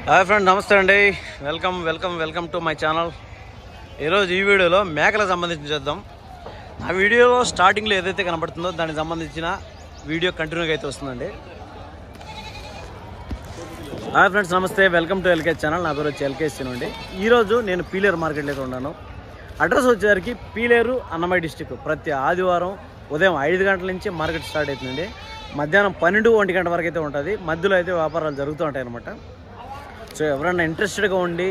Hi friend, నమస్తే అండి. Welcome to my channel. ఈరోజు ఈ వీడియోలో మేకలకు సంబంధించి చేద్దాం. ఆ వీడియోలో స్టార్టింగ్లో ఏదైతే కనబడుతుందో దానికి సంబంధించిన వీడియో కంటిన్యూగా అయితే వస్తుందండి. హాయ్ ఫ్రెండ్స్, నమస్తే. Welcome to LKS channel. నా పేరు వచ్చి ఎల్కేఎస్ అండి. ఈరోజు నేను పీలేరు మార్కెట్లో అయితే ఉన్నాను. అడ్రస్ వచ్చేసరికి పీలేరు, అన్నమయ్య డిస్టిక్. ప్రతి ఆదివారం ఉదయం 5 గంటల నుంచి మార్కెట్ స్టార్ట్ అవుతుందండి. మధ్యాహ్నం 12-1 గంట వరకు అయితే ఉంటుంది. మధ్యలో అయితే వ్యాపారాలు జరుగుతూ ఉంటాయి అన్నమాట. సో ఎవరైనా ఇంట్రెస్టెడ్గా ఉండి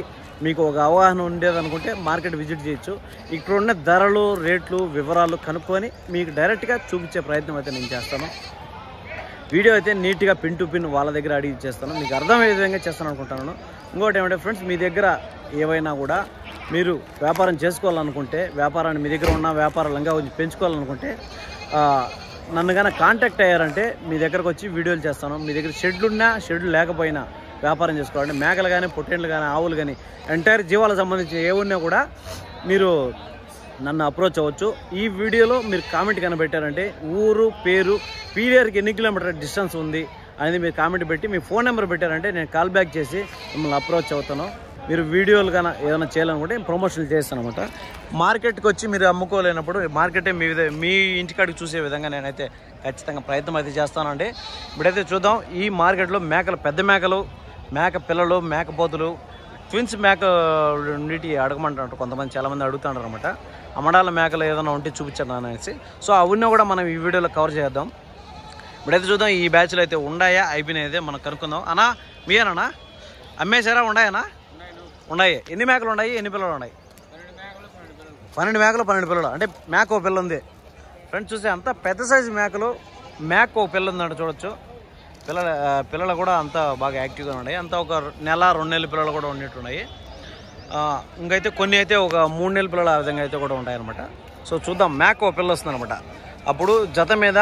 మీకు ఒక అవగాహన ఉండేదనుకుంటే మార్కెట్ విజిట్ చేయొచ్చు. ఇక్కడ ఉన్న ధరలు, రేట్లు, వివరాలు కనుక్కొని మీకు డైరెక్ట్గా చూపించే ప్రయత్నం అయితే నేను చేస్తాను. వీడియో అయితే నీట్గా పిన్ టు పిన్ వాళ్ళ దగ్గర అడిగి చేస్తాను. మీకు అర్థమయ్యే విధంగా చేస్తాను అనుకుంటున్నాను. ఇంకోటి ఏమంటే ఫ్రెండ్స్, మీ దగ్గర ఏవైనా కూడా మీరు వ్యాపారం చేసుకోవాలనుకుంటే, వ్యాపారాన్ని మీ దగ్గర ఉన్న వ్యాపారాలంగా కొంచెం పెంచుకోవాలనుకుంటే నన్ను కానీ కాంటాక్ట్ అయ్యారంటే మీ దగ్గరకు వచ్చి వీడియోలు చేస్తాను. మీ దగ్గర షెడ్లున్నా షెడ్లు లేకపోయినా వ్యాపారం చేసుకోవాలంటే మేకలు కానీ, పొట్టేళ్ళు కానీ, ఆవులు కానీ, ఎంటైర్ జీవాలకు సంబంధించి ఏ ఉన్నా కూడా మీరు నన్ను అప్రోచ్ అవ్వచ్చు. ఈ వీడియోలో మీరు కామెంట్ కనిపెట్టారంటే ఊరు, పేరు, పీలేరుకి ఎన్ని కిలోమీటర్ డిస్టెన్స్ ఉంది అనేది మీరు కామెంట్ పెట్టి మీ ఫోన్ నెంబర్ పెట్టారంటే నేను కాల్ బ్యాక్ చేసి మిమ్మల్ని అప్రోచ్ అవుతాను. మీరు వీడియోలు కానీ ఏదైనా చేయాలనుకుంటే ప్రమోషన్లు చేస్తాను అనమాట. మార్కెట్కి వచ్చి మీరు అమ్ముకోలేనప్పుడు మార్కెటే మీ ఇంటికాడికి చూసే విధంగా నేనైతే ఖచ్చితంగా ప్రయత్నం అయితే చేస్తానండి. ఇప్పుడైతే చూద్దాం. ఈ మార్కెట్లో మేకలు, పెద్ద మేకలు, మేక పిల్లలు, మేకపోతులు, ట్విన్స్ మేక నీటి అడగమంటారు కొంతమంది, చాలామంది అడుగుతుంటారు అనమాట. అమ్మడాల మేకలు ఏదైనా ఉంటే చూపించాను అనేసి. సో అవన్నీ కూడా మనం ఈ వీడియోలో కవర్ చేద్దాం. ఇప్పుడైతే చూద్దాం. ఈ బ్యాచ్లో అయితే ఉన్నాయా, అయిపోయినాయితే మనం కనుక్కుందాం. అన్నా మీయేనా అమ్మేశారా? ఉన్నాయన్నా? ఉన్నాయి. ఎన్ని మేకలు ఉన్నాయి, ఎన్ని పిల్లలు ఉన్నాయి? 12 మేకలు, 12 పిల్లలు. అంటే మేక ఓ పిల్ల ఉంది ఫ్రెండ్స్. చూస్తే అంత పెద్ద సైజు మేకలు, మేక ఓ పిల్ల ఉందంట చూడొచ్చు. పిల్లలు కూడా అంతా బాగా యాక్టివ్గా ఉన్నాయి. అంతా ఒక నెల 2 నెలల పిల్లలు కూడా ఉన్నట్టున్నాయి. ఇంకైతే కొన్ని అయితే ఒక 3 నెలల పిల్లలు ఆ విధంగా అయితే కూడా ఉంటాయి అనమాట. సో చూద్దాం. మేక ఓ పిల్ల వస్తుంది అనమాట. అప్పుడు జత మీద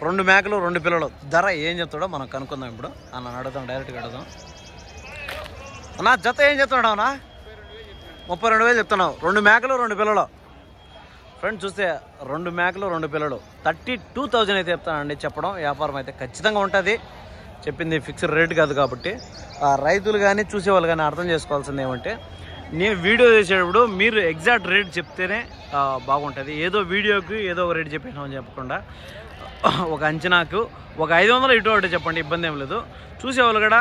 2 మేకలు, 2 పిల్లలు ధర ఏం చెప్తాడో మనం కనుక్కుందాం. ఇప్పుడు అన్న అడుగుదాం, డైరెక్ట్గా అడుగుదాం. అన్నా జత ఏం చెప్తున్నావు? అన్నా 32,000 చెప్తున్నావు. 2 మేకలు, 2 పిల్లలు. ఫ్రెండ్స్ చూస్తే 2 మేకలు, 2 పిల్లలు 32,000 అయితే చెప్తానండి. చెప్పడం వ్యాపారం అయితే ఖచ్చితంగా ఉంటుంది. చెప్పింది ఫిక్స్డ్ రేట్ కాదు కాబట్టి రైతులు కానీ చూసేవాళ్ళు కానీ అర్థం చేసుకోవాల్సింది ఏమంటే, నేను వీడియో చేసేటప్పుడు మీరు ఎగ్జాక్ట్ రేట్ చెప్తేనే బాగుంటుంది. ఏదో వీడియోకి ఏదో ఒక రేట్ చెప్పేసామని చెప్పకుండా ఒక అంచనాకు ఒక 500 ఇటు ఒకటి చెప్పండి, ఇబ్బంది ఏం లేదు. చూసేవాళ్ళు కూడా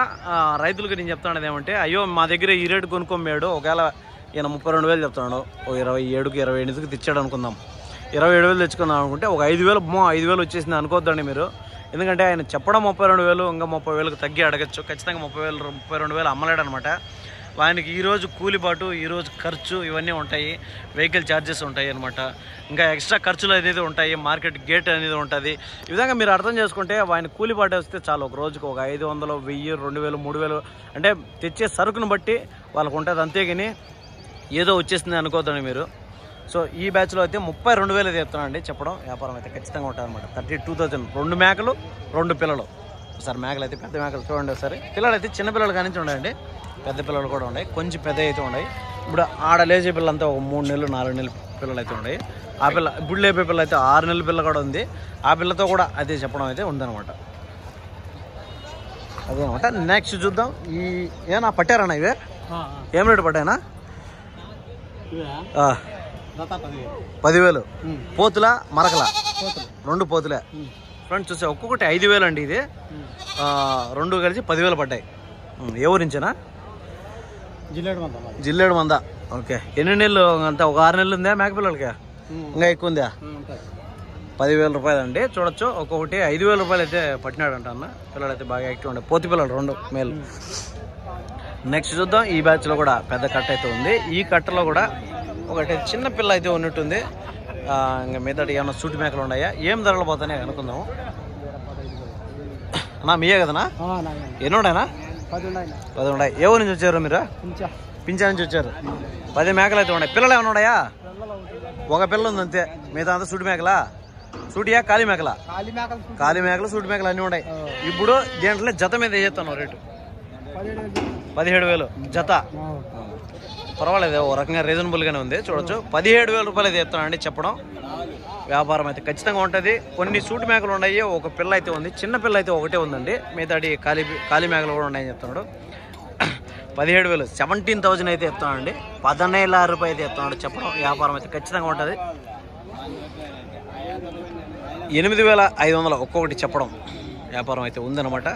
రైతులకి నేను చెప్తాను ఏమంటే, అయ్యో మా దగ్గర ఈ రేటు కొనుక్కోమేడు, ఒకవేళ ఈయన 32,000 చెప్తున్నాడు, ఓ 27కి 28కి తెచ్చాడు అనుకుందాం. 27,000 తెచ్చుకుందాం అనుకుంటే ఒక 5,000 వచ్చేసింది అనుకోద్దండి మీరు. ఎందుకంటే ఆయన చెప్పడం 32,000, ఇంకా 30,000కి తగ్గి అడగచ్చు. ఖచ్చితంగా 32,000 అమ్మలేడు అనమాట. ఆయనకి ఈరోజు కూలిబాటు, ఈరోజు ఖర్చు ఇవన్నీ ఉంటాయి. వెహికల్ ఛార్జెస్ ఉంటాయి అనమాట. ఇంకా ఎక్స్ట్రా ఖర్చులు అనేది ఉంటాయి. మార్కెట్ గేట్ అనేది ఉంటుంది. ఈ విధంగా మీరు అర్థం చేసుకుంటే ఆయన కూలిబాటు వస్తే చాలు. ఒక రోజుకి ఒక 500, 1000, 2,000, 3,000 అంటే తెచ్చే సరుకును బట్టి వాళ్ళకు ఉంటుంది. అంతేగాని ఏదో వచ్చేసింది అనుకోద్దండి మీరు. సో ఈ బ్యాచ్లో అయితే 32,000 చెప్తానండి. చెప్పడం వ్యాపారం అయితే ఖచ్చితంగా ఉంటుంది అనమాట. 32,000. 2 మేకలు, 2 పిల్లలు. ఒకసారి మేకలు అయితే పెద్ద మేకలు చూడండి ఒకసారి. పిల్లలు అయితే చిన్న పిల్లలు కానీ ఉన్నాయండి, పెద్ద పిల్లలు కూడా ఉన్నాయి, కొంచెం పెద్ద అయితే ఉన్నాయి. ఇప్పుడు ఆడ లేచే పిల్లలంతా ఒక 3 నెలలు, 4 నెలల పిల్లలు అయితే ఉన్నాయి. ఆ పిల్ల ఇప్పుడు లేపే పిల్ల అయితే 6 నెలల పిల్ల కూడా ఉంది. ఆ పిల్లతో కూడా అదే చెప్పడం అయితే ఉందన్నమాట. అదే అనమాట. నెక్స్ట్ చూద్దాం. ఈ ఏనా పట్టారన్నా ఇవే? ఏం రేటు పట్టాయనా? 10,000. పోతుల, మరకల 2 పోతులే. ఫ్రెండ్స్ చూస్తే ఒక్కొక్కటి 5,000 అండి. ఇది 2 కలిసి 10,000 పడ్డాయి. ఏ ఊరించేనా? జిల్లేడు మంద. ఓకే. ఎన్ని నెలలు అంతా? ఒక 6 నెలలు ఉందా మేకపిల్లలకి? ఇంకా ఎక్కువ ఉందా? 10,000 రూపాయలు అండి. చూడొచ్చు. ఒక్కొక్కటి 5,000 రూపాయలు అయితే పట్టినాడంట అన్న. పిల్లలు అయితే బాగా యాక్టివ్ ఉండే పోతి పిల్లలు 2 మేలు. నెక్స్ట్ చూద్దాం. ఈ బ్యాచ్లో కూడా పెద్ద కట్ట అయితే ఉంది. ఈ కట్టలో కూడా ఒకటి చిన్న పిల్ల అయితే ఉన్నట్టుంది. ఇంకా మిగతా ఏమన్నా సూటి మేకలు ఉన్నాయా, ఏం ధరలు పోతానే అనుకుందాము. నా మీయే కదనా? ఎన్ని ఉన్నాయనా? 10 ఉన్నాయి. ఏ ఊరి నుంచి వచ్చారు మీరు? పింఛా నుంచి వచ్చారు. 10 మేకలు అయితే ఉన్నాయి. పిల్లలు ఏమైనా ఉన్నాయా? ఒక పిల్ల ఉంది అంతే. మిగతా అంతా సూటి మేకలా? సూటియా కాళీ మేకలా? కాళీ మేకలు, సూటి మేకలు అన్నీ ఉన్నాయి. ఇప్పుడు దీంట్లో జత మీద వేస్తాను రేటు 17,000 జత. పర్వాలేదు, ఓ రకంగా రీజనబుల్గానే ఉంది. చూడొచ్చు. 17,000 రూపాయలు అయితే చెప్తానండి. చెప్పడం వ్యాపారం అయితే ఖచ్చితంగా ఉంటుంది. కొన్ని సూటి మేకలు ఉన్నాయి, ఒక పిల్ల అయితే ఉంది, చిన్న పిల్ల అయితే ఒకటే ఉందండి. మిగతాడి ఖాళీ మేకలు కూడా ఉన్నాయని చెప్తున్నాడు. 17,000 17,000 అయితే చెప్తున్నానండి. 17,000 రూపాయలు అయితే చెప్తున్నాడు. చెప్పడం వ్యాపారం అయితే ఖచ్చితంగా ఉంటుంది. 8,500 ఒక్కొక్కటి చెప్పడం వ్యాపారం అయితే ఉందన్నమాట.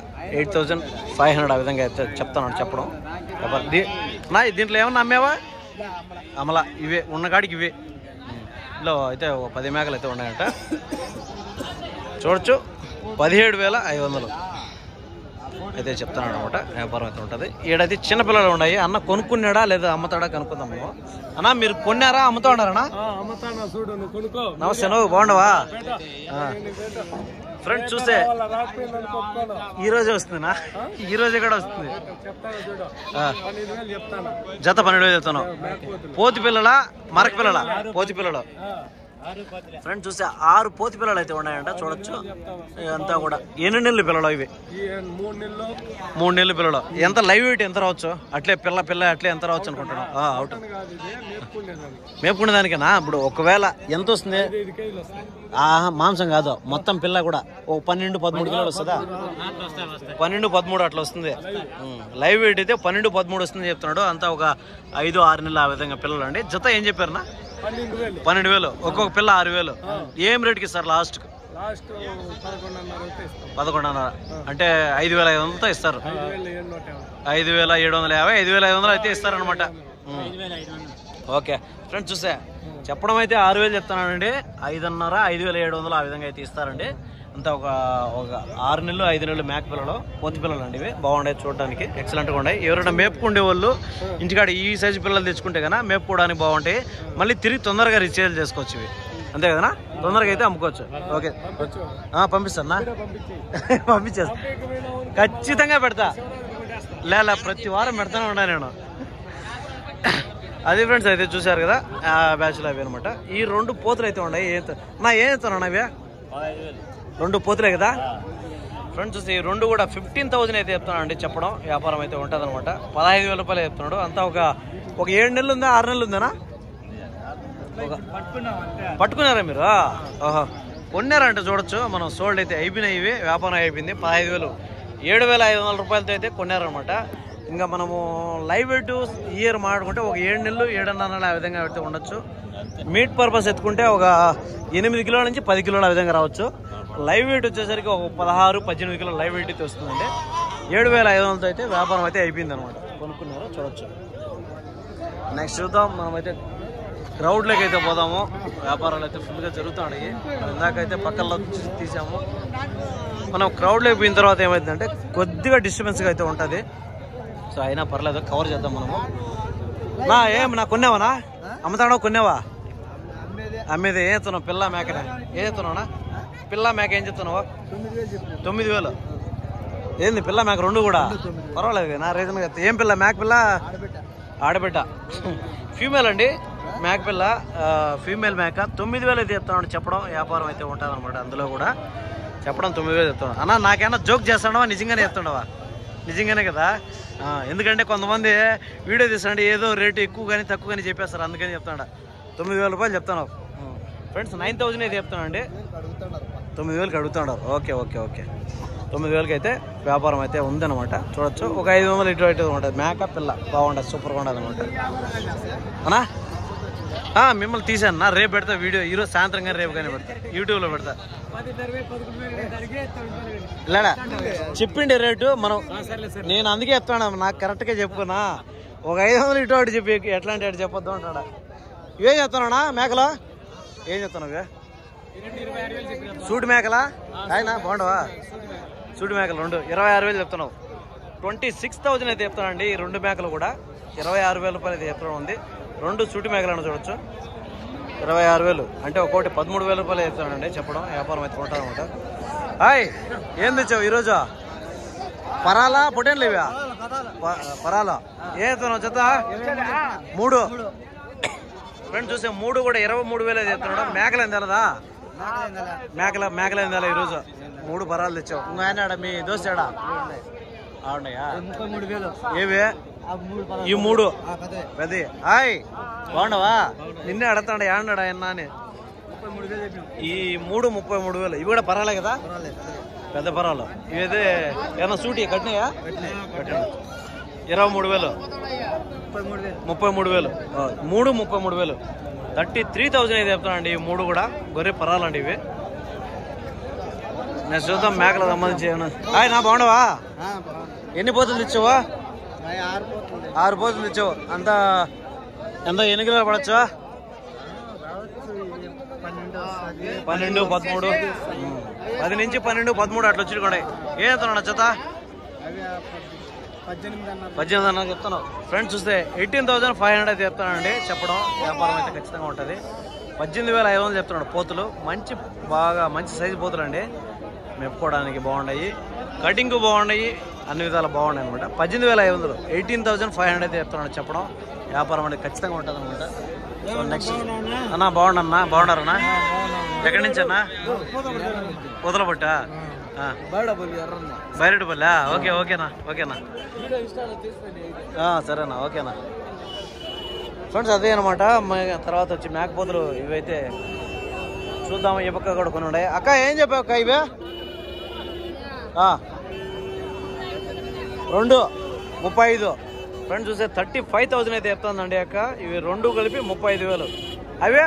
8,500 ఆ విధంగా అయితే చెప్తున్నాడు. చెప్పడం నా దీంట్లో ఏమన్నా అమ్మేవా? అమలా ఇవే ఉన్న కాడికి ఇవే. ఇందులో అయితే 10 మేకలు అయితే ఉన్నాయంట. చూడొచ్చు 17,500 అయితే చెప్తున్నాడు అనమాట. వ్యాపారం అయితే ఉంటుంది. ఈడైతే చిన్నపిల్లలు ఉన్నాయి. అన్న కొనుక్కున్నాడా లేదా అమ్ముతాడా కనుక్కుందాము. అన్నా మీరు కొన్నారా అమ్ముతా ఉన్నారన్నా? నమస్తే, నువ్వు బాగుండవా? ఫ్రెండ్స్ చూస్తే ఈ రోజే వస్తుందినా? ఈ రోజే కూడా వస్తుంది. జత 12,000 చెప్తున్నావు. పోతి పిల్లల మరక పిల్లల? పోతి పిల్లలు. ఫ్రెండ్స్ చూస్తే 6 పోతి పిల్లలు అయితే ఉన్నాయంట. చూడొచ్చు అంతా కూడా. ఎన్ని నెలలు పిల్లలు ఇవి? 3 నెలలు పిల్లలు. ఎంత లైవ్ వెయిట్ ఎంత రావచ్చు? అట్లే పిల్ల అట్లే ఎంత రావచ్చు అనుకుంటున్నాను. అవుట్ మేపుకునే దానికేనా? ఇప్పుడు ఒకవేళ ఎంత వస్తుంది? మాంసం కాదు, మొత్తం పిల్ల కూడా ఓ 12-13 కిలోలు వస్తుందా? 12-13 అట్లా వస్తుంది. లైవ్ వెయిట్ అయితే 12-13 వస్తుంది చెప్తున్నాడు. అంతా ఒక 5-6 నెలలు ఆ విధంగా పిల్లలు అండి. జత ఏం చెప్పారన్నా? 12,000 ఒక్కొక్క పిల్ల. 6,000 ఏం రేట్కి ఇస్తారు లాస్ట్? 11,500 అంటే 5,500 ఇస్తారు. 5,750 5,500 అయితే ఇస్తారనమాట. ఓకే ఫ్రెండ్స్ చూస్తే చెప్పడం అయితే 6,000 చెప్తానండి. 5,500 5,700 ఆ విధంగా అయితే ఇస్తారండి. అంతా ఒక 6 నెలలు 5 నెలలు మేక పిల్లలు, పోతి పిల్లలు అండి. ఇవి బాగుంటాయి చూడడానికి, ఎక్సలెంట్గా ఉన్నాయి. ఎవరైనా మేపుకుండే వాళ్ళు ఇంటికాడ ఈ సైజు పిల్లలు తెచ్చుకుంటే కన్నా మేపుకోవడానికి బాగుంటాయి. మళ్ళీ తిరిగి తొందరగా రీసేల్ చేసుకోవచ్చు ఇవి, అంతే కదనా? తొందరగా అయితే అమ్ముకోవచ్చు. ఓకే పంపిస్తానా? పంపించేస్తా, ఖచ్చితంగా పెడతా. లేదా ప్రతి వారం పెడతానే ఉన్నా నేను. అది ఫ్రెండ్స్ అయితే చూసారు కదా బ్యాచ్లు అవి అనమాట. ఈ 2 పోతులు అయితే ఉన్నాయి. ఏం చెప్తాను అవి? 2 పోతులే కదా ఫ్రెండ్స్. చూస్తే ఈ 2 కూడా 15,000 అయితే చెప్తున్నాను అండి. చెప్పడం వ్యాపారం అయితే ఉంటుంది అనమాట. 15,000 రూపాయలు చెప్తున్నాడు. అంతా ఒక 7 నెలలు ఉందా 6 నెలలు ఉందేనా? పట్టుకున్నారా మీరు? ఓహో కొన్నారంటే చూడొచ్చు. మనం సోల్డ్ అయితే అయిపోయినాయి. ఇవి వ్యాపారం అయిపోయింది. 15,000 7,500 రూపాయలతో అయితే కొన్నారనమాట. ఇంకా మనము లైవ్ వెయిట్ ఇయర్ మాట్లాడుకుంటే ఒక 7 నెలలు 7.5 నెలలు ఆ విధంగా అయితే ఉండొచ్చు. మీట్ పర్పస్ ఎత్తుకుంటే ఒక 8 కిలోల నుంచి 10 కిలోలు ఆ విధంగా రావచ్చు. లైవ్ వెయిట్ వచ్చేసరికి ఒక 16-18 కిలోలు లైవ్ వెయిట్ అయితే వస్తుందండి. 7,500తో అయితే వ్యాపారం అయితే అయిపోయింది అనమాట. కొనుక్కున్నారు చూడొచ్చు. నెక్స్ట్ చూద్దాం. మనమైతే క్రౌడ్లోకి అయితే పోదాము. వ్యాపారాలు అయితే ఫుల్గా జరుగుతున్నాయి. ఇందాకైతే పక్కల్లో తీసాము. మనం క్రౌడ్లోకి పోయిన తర్వాత ఏమైందంటే కొద్దిగా డిస్టర్బెన్స్గా అయితే ఉంటుంది. సో అయినా పర్లేదు, కవర్ చేద్దాం మనము. నా కొన్నావా? అమ్ముతాడో కొన్నావా? అమ్మేది ఏం చెప్తున్నావు? పిల్ల మేకనే ఏం చెప్తున్నావునా? పిల్ల మేక ఏం చెప్తున్నావు? 9,000. ఏంది పిల్ల మేక 2 కూడా? పర్వాలేదు నా రీజన్ చెప్తా. ఏం పిల్ల? మేక పిల్ల ఆడబిడ్డ ఫీమేల్ అండి. మేక పిల్ల ఫీమేల్ మేక. 9,000 అయితే చెప్తున్నాడు. చెప్పడం వ్యాపారం అయితే ఉంటుంది అనమాట. అందులో కూడా చెప్పడం 9,000 చెప్తున్నాడు. అన్న నాకేమన్నా జోక్ చేస్తాడవా? నిజంగానే చెప్తుండవా? నిజంగానే కదా. ఎందుకంటే కొంతమంది వీడియో తీస్తాండి ఏదో రేటు ఎక్కువ కానీ తక్కువ కానీ చెప్పేస్తారు. అందుకని చెప్తాడు. 9,000 రూపాయలు చెప్తాను ఫ్రెండ్స్. 9,000 అయితే చెప్తానండి. 9,000కి అడుగుతున్నాడు. ఓకే 9,000కి అయితే వ్యాపారం అయితే ఉందన్నమాట. చూడొచ్చు. ఒక 500 ఇటు అయితే ఉంటుంది. మేక పిల్ల బాగుంటుంది, సూపర్గా ఉంటుంది అనమాట. అన్నా మిమ్మల్ని తీసాను నా. రేపు పెడతా వీడియో. ఈరోజు సాయంత్రం కానీ రేపు కానీ పెడతా, యూట్యూబ్లో పెడతా. లేడా చెప్పిండే రేటు మనం. నేను అందుకే చెప్తాను, నాకు కరెక్ట్గా చెప్పుకున్నా. ఒక 500 ఇటు అటు చెప్పి ఎట్లాంటి అటు చెప్పొద్దు అంటాడా. ఇవేం చెప్తున్నానా మేకలో? ఏం చెప్తున్నావు? సూటి మేకలా? ఆయన బాగుండవా? సూటి మేకలు 2 26,000 చెప్తున్నావు. 26,000 అయితే చెప్తానండి. ఈ 2 మేకలు కూడా 26,000 రూపాయలు అయితే చెప్తాను ఉంది. 2 సూటి మేకలు అని చూడొచ్చు. 26,000 అంటే ఒక్కోటి 13,000 రూపాయలు చెప్తానండి. చెప్పడం వ్యాపారం అయితే ఉంటుంది అనమాట. హాయ్ ఏం తెచ్చావు ఈరోజు? పరాలా పొటేన్లు ఇవా? పరాలా ఏ చెప్తున్నావు? జత 3 ఫ్రెండ్స్. చూసే 3 కూడా 23,000 చెప్తున్నాడు. మేకలు ఏం తెలదా? మేకలు ఏం తెల ఈరోజు. 3 పరాలు తెచ్చావు. ఇంకా ఆయన మీ దోశ ఏడా ఆడున్నాయా? ఏవి ఈ 3 పెద్ద? హాయ్ బాగుండవా? నిన్నే అడుగుతాడు ఏడన్నాడు ఆయన అని. ఈ 3 33,000. ఇవి కూడా పరాలే కదా, పెద్ద పరాలు. ఇవైతే ఏమన్నా సూటి కట్టినాయా? 23,000 33,000 మూడు 33,000 33,000 అయితే చెప్తానండి. ఈ మూడు కూడా గొర్రె పరాలండి ఇవి. నెక్స్ట్ చూద్దాం మేకలకు సంబంధించి ఏమన్నా. నా బాగుండవా? ఎన్ని పోతులు తెచ్చావా? 6 పోతులు తెచ్చావు. అంతా ఎంత ఎన్ని కిలోలు పడచ్చా? 12, 13 10 నుంచి 12, 13 అట్లా వచ్చి కూడా. ఏం చెప్తున్నాడు జత? 18,500 చెప్తాను. ఫ్రెండ్స్ చూస్తే 18,500 అయితే చెప్తానండి. చెప్పడం వ్యాపారం అయితే ఖచ్చితంగా ఉంటుంది. 18,500 చెప్తున్నాడు. పోతులు బాగా మంచి సైజు పోతులు అండి. మెప్పుకోవడానికి బాగున్నాయి, కటింగ్ బాగున్నాయి, అన్ని విధాలు బాగున్నాయి అనమాట. 18,500 18,500 అయితే చెప్తున్నాడు. చెప్పడం వ్యాపారం అనేది ఖచ్చితంగా ఉంటుంది అనమాట. సో నెక్స్ట్ అన్నా బాగుండన్నా? బాగున్నారన్నా? ఎక్కడి నుంచి అన్నా? పొదలపట్ట, బైరెడ్డిపల్లి. ఓకేనా సరేనా, ఓకేనా. ఫ్రెండ్స్ అదే అనమాట. తర్వాత వచ్చి మేకపోతులు ఇవైతే చూద్దాము. ఈ పక్క కూడా కొన్ని ఉన్నాయి. అక్క ఏం చెప్పావు అక్క? ఇవే 2 35. ఫ్రెండ్స్ చూస్తే 35,000 అయితే చెప్తుందండి అక్క. ఇవి 2 కలిపి 35,000. అవే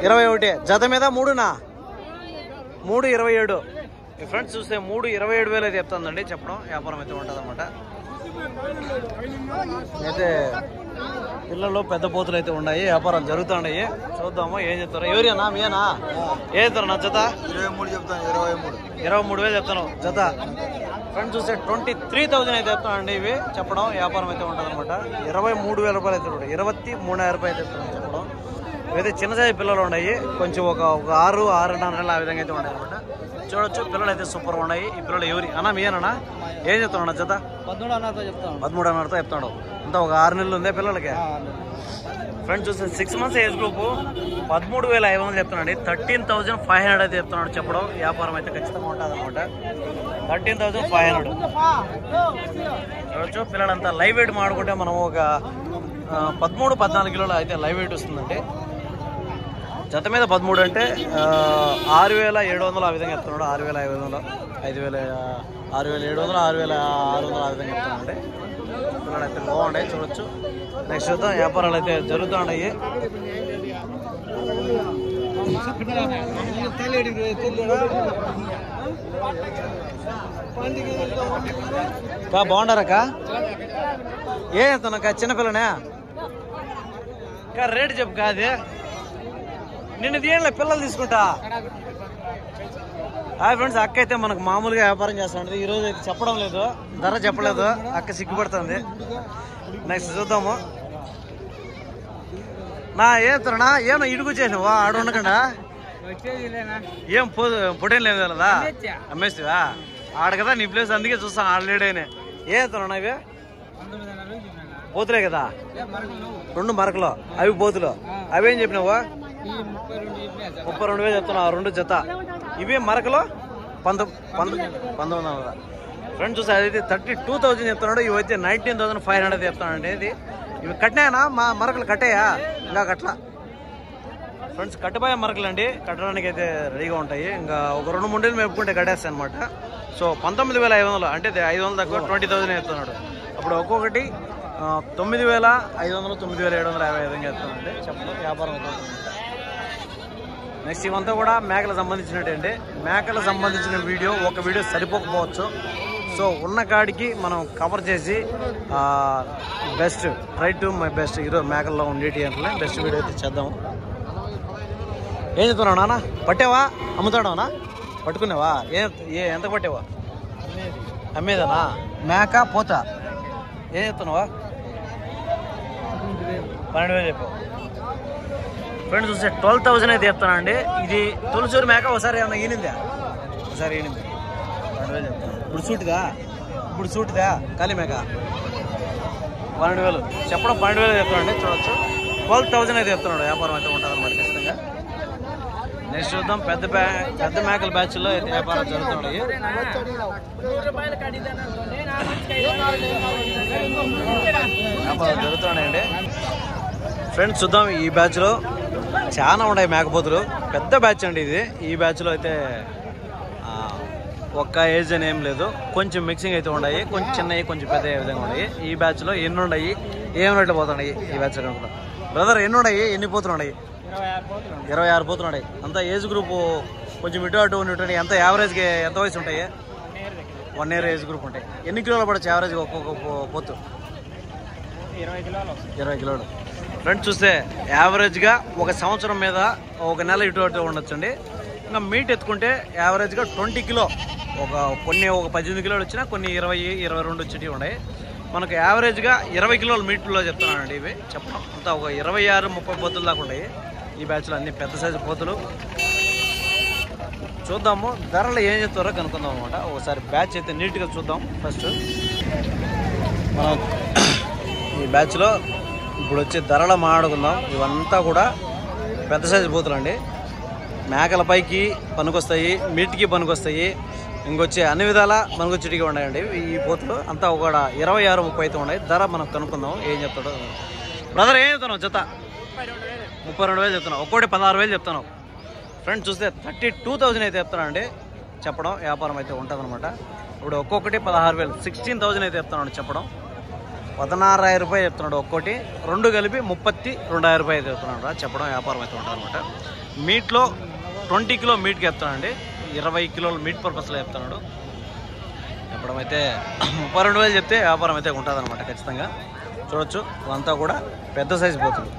21 జత మీద 3 27. ఫ్రెండ్స్ చూస్తే 27,000 అయితే చెప్తుందండి. చెప్పడం వ్యాపారం అయితే ఉంటుంది అనమాట. అయితే పిల్లలు పెద్ద పోతులు అయితే ఉన్నాయి. వ్యాపారం జరుగుతున్నాయి. చూద్దాము ఏం చెప్తారు. ఎవరేనా మీనా? ఏం చెప్తారు నా జత? 23 చెప్తాను. 23,000 చెప్తాను జత. ఫ్రెండ్స్ చూస్తే 23,000 అయితే చెప్తానండి. ఇవి చెప్పడం వ్యాపారం అయితే ఉంటుంది అనమాట. 23,000 రూపాయలు అయితే ఉంటాయి. 23,000 రూపాయలు అయితే చెప్పడం. ఇవైతే చిన్న సైజు పిల్లలు ఉన్నాయి. కొంచెం ఒక 6-6.5 నెలలు ఆ విధంగా అయితే ఉన్నాయి అనమాట. చూడొచ్చు పిల్లలు అయితే సూపర్ ఉన్నాయి. ఈ పిల్లలు ఎవరి అన్నా మీనా? ఏం చెప్తాను జత? 13,500 చెప్తాడు. అంతా ఒక 6 నెలలు ఉందే పిల్లలకి. ఫ్రెండ్స్ చూస్తే 6 months ఏజ్ గ్రూప్ 13,500 చెప్తున్నాండి. 13,500 అయితే చెప్తున్నాడు. చెప్పడం వ్యాపారం అయితే ఖచ్చితంగా ఉంటుంది అనమాట. 13,500 చూడొచ్చు. పిల్లలంతా లైవ్ వెయిట్ మాడుకుంటే మనం ఒక 13-14 కిలోలు అయితే లైవ్ వెయిట్ వస్తుందండి. జత మీద 13 అంటే 6,700 ఆ విధంగా చెప్తున్నాడు. 6,500, 5,000, 6,700, 6,600 ఆ విధంగా చెప్తున్నాండి. పిల్లలు అయితే బాగుంటాయి. చూడొచ్చు. నెక్స్ట్ చూద్దాం. వ్యాపారాలు అయితే జరుగుతున్నాయి. బాగుండారక్క? ఏం చెప్తానక్క? చిన్నపిల్లనే రేటు చెప్పు. కాదు నిన్ను తీయండి పిల్లలు తీసుకుంటా. ఫ్రెండ్స్ అక్క అయితే మనకు మామూలుగా వ్యాపారం చేస్తుంది. ఈరోజు అయితే చెప్పడం లేదు, ధర చెప్పలేదు. అక్క సిగ్గుపడుతుంది. నెక్స్ట్ చూద్దాము. ఏతనా ఏమో ఇడుగు చేసినవా? ఆడ ఉండకుండా ఏం పొడేం లేదు కదా? అమ్మేస్తావా? ఆడ కదా నీ ప్లేస్. అందుకే చూస్తాను ఆడలేడేనే. ఏతనా ఇవి పోతులే కదా? 2 మరకలు అవి పోతులు. అవేం చెప్పినావా? 32,000 చెప్తున్నా. 2 జత. ఇవి మరకలు 19,000. ఫ్రెండ్స్ చూసి అదైతే 32,000 చెప్తున్నాడు. ఇవైతే 19,500 చెప్తానండి. ఇది ఇవి కట్టినాయనా? మరకలు కట్టాయా? ఇంకా కట్లా. ఫ్రెండ్స్ కట్టిపోయే మరకలు అండి. కట్టడానికి అయితే రెడీగా ఉంటాయి. ఇంకా ఒక 2-3 నెలలు మేపుకుంటే కట్టేస్తాయి అనమాట. సో 19,500 అంటే 500 తక్కువ 20,000 చెప్తున్నాడు. అప్పుడు ఒక్కొక్కటి 9,500, 9,750 విధంగా చెప్తానండి. చెప్పడం వ్యాపారం అవుతుంది. నెక్స్ట్ ఇవంతా కూడా మేకలకు సంబంధించినట్టండి. మేకలకు సంబంధించిన ఒక వీడియో సరిపోకపోవచ్చు. సో ఉన్న కాడికి మనం కవర్ చేసి best try to my best ఈరోజు మేకల్లో ఉండేటి అంటే బెస్ట్ వీడియో అయితే చేద్దాము. ఏం చెప్తున్నావు నాన్న? పట్టావా? అమ్ముతాడావునా? పట్టుకున్నావా? ఎంత పట్టావా? అమ్మేదానా? మేక పోతా ఏం చెప్తున్నావా? 12,000 చెప్పావు. ఫ్రెండ్స్ చూస్తే 12,000 అయితే చెప్తానండి. ఇది తొలిచూరు మేక. ఒకసారి ఏమన్నా ఈనిందా? ఒకసారి ఈనింది. 12,000 చెప్తాను. ఇప్పుడు సూటిదా కాళీ మేక 12,000 చెప్పడం. 12,000 చెప్తానండి. చూడొచ్చు. 12,000 అయితే చెప్తున్నాడు. వ్యాపారం అయితే ఉంటుంది అన్నమాట ఖచ్చితంగా. నెక్స్ట్ చూద్దాం. పెద్ద మేకల బ్యాచ్లో అయితే వ్యాపారం జరుగుతున్నాయి. వ్యాపారం జరుగుతున్నాయండి. ఫ్రెండ్స్ చూద్దాం. ఈ బ్యాచ్లో చాలా ఉన్నాయి మేకపోతులు. పెద్ద బ్యాచ్ అండి ఇది. ఈ బ్యాచ్లో అయితే ఒక్క ఏజ్ అని ఏం లేదు, కొంచెం మిక్సింగ్ అయితే ఉన్నాయి, కొంచెం చిన్నవి కొంచెం పెద్ద విధంగా ఉన్నాయి. ఈ బ్యాచ్లో ఎన్ని ఉన్నాయి, ఏం రేట్లు పోతున్నాయి ఈ బ్యాచ్ కనుక బ్రదర్? ఎన్ని ఉన్నాయి, ఎన్ని పోతులు ఉన్నాయి? 26 పోతులు ఉన్నాయి. అంతా ఏజ్ గ్రూప్ కొంచెం ఇటు అటు ఉంటాయి. ఎంత యావరేజ్గా ఎంత వయసు ఉంటాయి? 1 year ఏజ్ గ్రూప్ ఉంటాయి. ఎన్ని కిలోలు పడచ్చు యావరేజ్గా ఒక్కొక్క పోతు? 20 కిలోలు. ఫ్రెండ్స్ చూస్తే యావరేజ్గా 1 సంవత్సరం మీద 1 నెల ఇటు అటు ఉండొచ్చండి. ఇంకా మీట్ ఎత్తుకుంటే యావరేజ్గా 20 కిలో, కొన్ని 18 కిలోలు వచ్చినా కొన్ని 20-22 వచ్చేటివి ఉన్నాయి. మనకు యావరేజ్గా 20 కిలోల మీట్లో చెప్తున్నానండి. ఇవి చెప్పడం అంతా ఒక 26-30 పోతులు దాకా ఉన్నాయి ఈ బ్యాచ్లో. అన్ని పెద్ద సైజు పోతులు. చూద్దాము ధరలు ఏం చెప్తారో కనుక్కుందాం అనమాట. ఒకసారి బ్యాచ్ అయితే నీట్గా చూద్దాం. ఫస్ట్ మనం ఈ బ్యాచ్లో ఇప్పుడు వచ్చే ధరలు మాట్లాడుకుందాం. ఇవంతా కూడా పెద్ద సైజు పోతులు అండి. మేకల పైకి పనికొస్తాయి, మీట్కి పనికొస్తాయి, ఇంకొచ్చే అన్ని విధాల పనికొచ్చేటిగా ఉన్నాయండి ఈ పోతులు. అంతా ఒక 26-30 అయితే ఉన్నాయి. ధర మనం కనుక్కుందాం ఏం చెప్తాడో. బ్రదర్ ఏం చెప్తున్నావు? జత 32,000 చెప్తున్నావు, ఒక్కోటి 16,000 చెప్తున్నావు. ఫ్రెండ్స్ చూస్తే 32,000 అయితే చెప్తానండి చెప్పడం. వ్యాపారం అయితే ఉంటుంది అనమాట. ఇప్పుడు ఒక్కొక్కటి 16,000, 16,000 అయితే చెప్తున్నాడు చెప్పడం. 16,000 రూపాయలు చెప్తున్నాడు ఒక్కోటి, 2 కలిపి 32,000 రూపాయలు అయితే చెప్తున్నాడు చెప్పడం. వ్యాపారం అయితే ఉంటుంది అనమాట. మీట్లో 20 కిలో మీట్కి చెప్తానండి, 20 కిలోల మీట్ పర్పస్లో చెప్తున్నాడు చెప్పడం. అయితే 32,000 చెప్తే వ్యాపారం అయితే ఉంటుంది అనమాట ఖచ్చితంగా. చూడొచ్చు ఇవంతా కూడా పెద్ద సైజు పోతులు.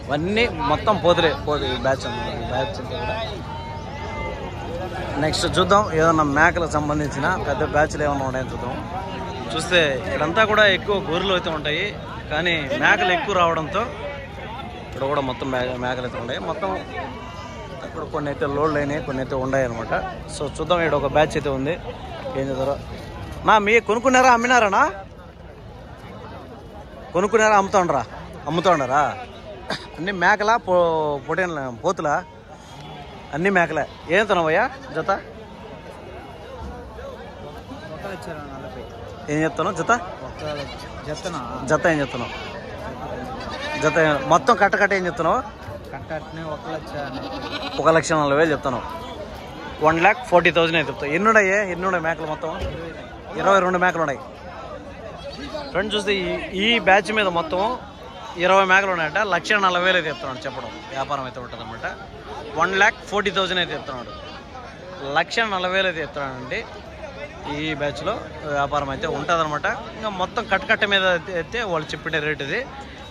ఇవన్నీ మొత్తం పోతులే ఈ బ్యాచ్ అంతా కూడా. నెక్స్ట్ చూద్దాం ఏదన్నా మేకలకు సంబంధించిన పెద్ద బ్యాచ్లు ఏమన్నా ఉన్నాయని చూద్దాం. చూస్తే ఇక్కడంతా కూడా ఎక్కువ గొర్రెలు అయితే ఉంటాయి, కానీ మేకలు ఎక్కువ రావడంతో ఇక్కడ కూడా మొత్తం మేకలు అయితే ఉన్నాయి. మొత్తం ఇక్కడ కొన్ని అయితే లోడ్లు అయినాయి, కొన్ని అయితే ఉన్నాయి అనమాట. సో చూద్దాం. ఇక్కడ ఒక బ్యాచ్ అయితే ఉంది. ఏం చేస్తారో నా మీ కొనుక్కున్నారా అమ్మినారానా? కొనుక్కున్నారా అమ్ముతా ఉండరా? అన్ని మేకలా పొటేన్ల పోతులా? అన్ని మేకలే. ఏం తినవయ్యా జత? ఏం చెప్తాను జత? జత ఏం చెప్తున్నావు? జత మొత్తం కట్ట ఏం చెప్తున్నావు? 1,40,000 చెప్తాను. 1,40,000 అయితే చెప్తావు. ఎన్ని ఉన్నాయి మేకలు? మొత్తం 22 మేకలు ఉన్నాయి. ఫ్రెండ్స్ చూస్తే ఈ బ్యాచ్ మీద మొత్తం 20 మేకలు ఉన్నాయంట. 1,40,000 అయితే చెప్తున్నాడు చెప్పడం. వ్యాపారం అయితే ఉంటుంది అనమాట. 1,40,000 అయితే చెప్తున్నాడు. 1,40,000 అయితే చెప్తున్నాడండి. ఈ బ్యాచ్లో వ్యాపారం అయితే ఉంటుంది అనమాట. ఇంకా మొత్తం కట్ట మీద అయితే వాళ్ళు చెప్పిన రేట్ ఇది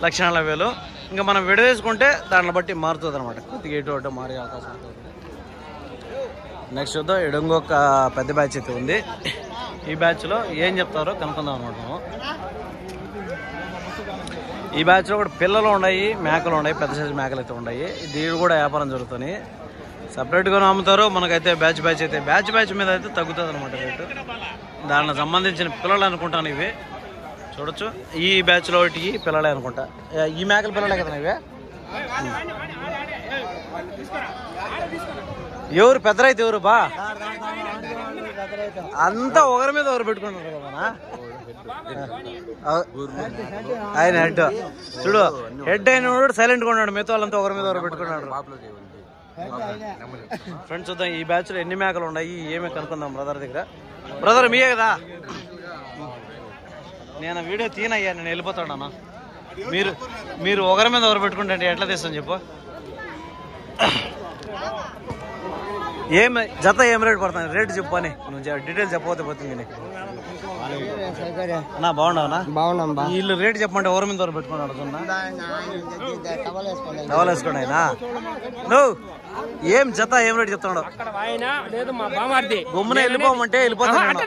1,40,000. ఇంకా మనం విడదీసుకుంటే దాన్ని బట్టి మారుతుంది అనమాట. కొద్దిగా ఇటు మారే అవకాశం ఉంటుంది. నెక్స్ట్ చూద్దాం. ఇంకొక పెద్ద బ్యాచ్ అయితే ఉంది. ఈ బ్యాచ్లో ఏం చెప్తారో కనుక్కుందాం అనమాట. ఈ బ్యాచ్లో కూడా పిల్లలు ఉన్నాయి, మేకలు ఉన్నాయి, పెద్ద సైజు మేకలు అయితే ఉన్నాయి. దీని కూడా వ్యాపారం జరుగుతుంది. సపరేట్గానే అమ్ముతారు. మనకైతే బ్యాచ్ అయితే బ్యాచ్ మీద అయితే తగ్గుతుంది అనమాట రేటు. దానికి సంబంధించిన పిల్లలు అనుకుంటాను ఇవి. చూడొచ్చు ఈ బ్యాచ్లో ఒకటికి పిల్లలే అనుకుంటా. ఈ మేకల పిల్లలే కదా ఇవే. ఎవరు పెద్ద రైతు ఎవరు బా? అంతా ఒకరి మీద ఒకరు పెట్టుకుంటారు కదా. ఆయన హెడ్ చూడు, హెడ్ అయిన సైలెంట్ గా ఉన్నాడు, మిగతా వాళ్ళంతా ఒకరి మీద ఒకరు పెట్టుకున్నాడు. ఫ్రెండ్స్ చూద్దాం ఈ బ్యాచ్ లో ఎన్ని మేకలు ఉన్నాయి ఏమే కనుక్కుందాం బ్రదర్ దగ్గర. బ్రదర్ మీయే కదా? నేను వీడియో తీనయ్యా, నేను వెళ్ళిపోతాను అన్న. మీరు ఒకరి మీద ఒకరు పెట్టుకుంటే ఎట్లా తీస్తాను చెప్పు. జత ఏం రేట్ పడుతుంది? రేటు చెప్పు అని నువ్వు డీటెయిల్స్ చెప్పకపోతే పోతుంది నీకు. అన్నా బాగున్నావునా? బాగున్నా. వీళ్ళు రేటు చెప్పమంటే ఎవరి మీద ఎవరు పెట్టుకున్నాడు? డబల్ వేసుకోండి అయినా. నువ్వు ఏం జత ఏం రేటు చెప్తున్నాడు? గమ్మున వెళ్ళిపోమంటే వెళ్ళిపోతాను.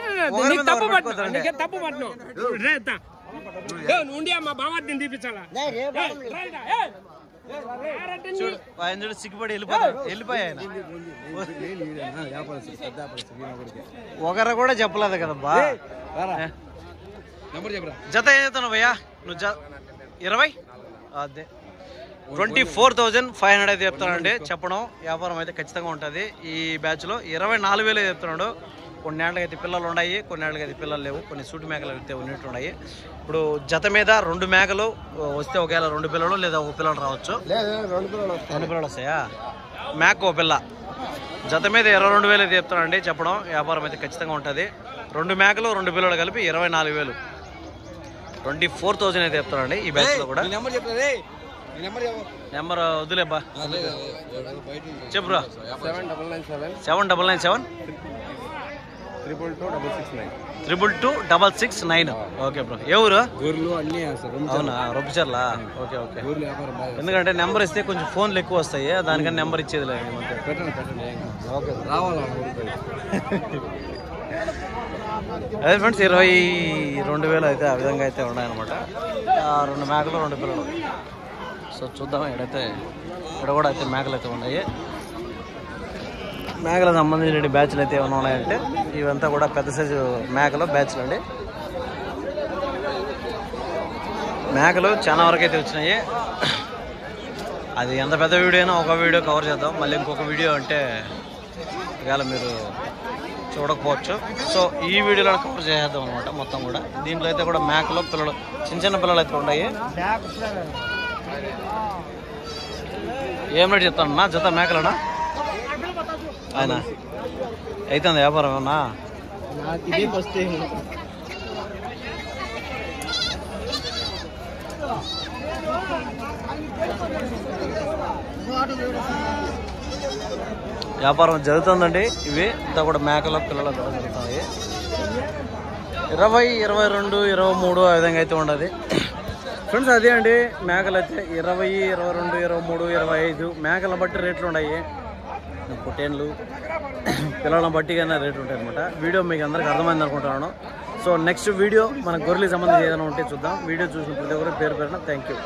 సిగ్గుపడి వెళ్ళిపోయా. ఒకరు కూడా చెప్పలేదు కదబ్బా. జత ఏం చెప్తాను భయ్యా నువ్వు? 20 అదే 24,500 అయితే చెప్తానండి చెప్పడం. వ్యాపారం అయితే ఖచ్చితంగా ఉంటుంది. ఈ బ్యాచ్లో 24,000 చెప్తున్నాడు. కొన్ని ఏళ్ళకి అయితే పిల్లలు ఉన్నాయి, కొన్ని ఏళ్ళకి అయితే పిల్లలు లేవు, కొన్ని సూటి మేకలు అయితే ఉన్నట్టు ఉన్నాయి. ఇప్పుడు జత మీద 2 మేకలు వస్తే ఒకవేళ 2 పిల్లలు లేదా 1 పిల్లలు రావచ్చు. 2 పిల్లలు వస్తాయా? మేక 1 పిల్ల. జత మీద 22,000 అయితే చెప్తానండి. చెప్పడం వ్యాపారం అయితే ఖచ్చితంగా ఉంటుంది. 2 మేకలు 2 పిల్లలు కలిపి 24,000, 24,000 అయితే చెప్తానండి ఈ బ్యాచ్లో కూడా. నెంబర్ వద్దులేబ్బా, చెప్పురా. 7997 222 ఓకే బ్రో. ఏ ఊరు? అవునా, రొబ్బిచర్లా. Okay okay. ఎందుకంటే నెంబర్ ఇస్తే కొంచెం ఫోన్లు ఎక్కువ వస్తాయి, దానికని నెంబర్ ఇచ్చేది లేదు. ఓకే అదే ఫ్రెండ్స్, 22,000 అయితే ఆ విధంగా అయితే ఉన్నాయన్నమాట. 2 మేకలు 2 పిల్లలు. సో చూద్దాం. ఇక్కడ కూడా అయితే మేకలు అయితే ఉన్నాయి. మేకలకు సంబంధించిన బ్యాచ్లు అయితే ఏమైనా ఉన్నాయంటే ఇవంతా కూడా పెద్ద సైజు మేకలు బ్యాచ్లు అండి. మేకలు చాలా వరకు అయితే వచ్చినాయి. అది ఎంత పెద్ద వీడియో అయినా ఒక వీడియో కవర్ చేద్దాం. మళ్ళీ ఇంకొక వీడియో అంటే ఇవాళ మీరు చూడకపోవచ్చు. సో ఈ వీడియోలో కవర్ చేసేద్దాం అనమాట మొత్తం కూడా. దీంట్లో అయితే కూడా మేకలు పిల్లలు, చిన్న పిల్లలు అయితే ఉన్నాయి. ఏం రేట్ చెప్తానన్నా జత మేకలనా? ఆయన అయితే వ్యాపారం ఏమన్నా? వ్యాపారం జరుగుతుందండి. ఇవి ఇంత కూడా మేకల పిల్లలు జరుగుతాయి. 20, 22, 23 ఆ విధంగా అయితే ఉండదు ఫ్రెండ్స్. అదే అండి మేకలు అయితే 20, 22, 23, 25 మేకలను బట్టి రేట్లు ఉన్నాయి. పొట్టేన్లు పిల్లలను బట్టి కన్నా రేట్లు ఉంటాయి అనమాట. వీడియో మీకు అందరికి అర్థమైంది అనుకుంటున్నాను. సో నెక్స్ట్ వీడియో మన గొర్రెలకు సంబంధించి ఏదైనా ఉంటే చూద్దాం. వీడియో చూసిన ప్రతి ఒక్కరు పేరు థ్యాంక్ యూ.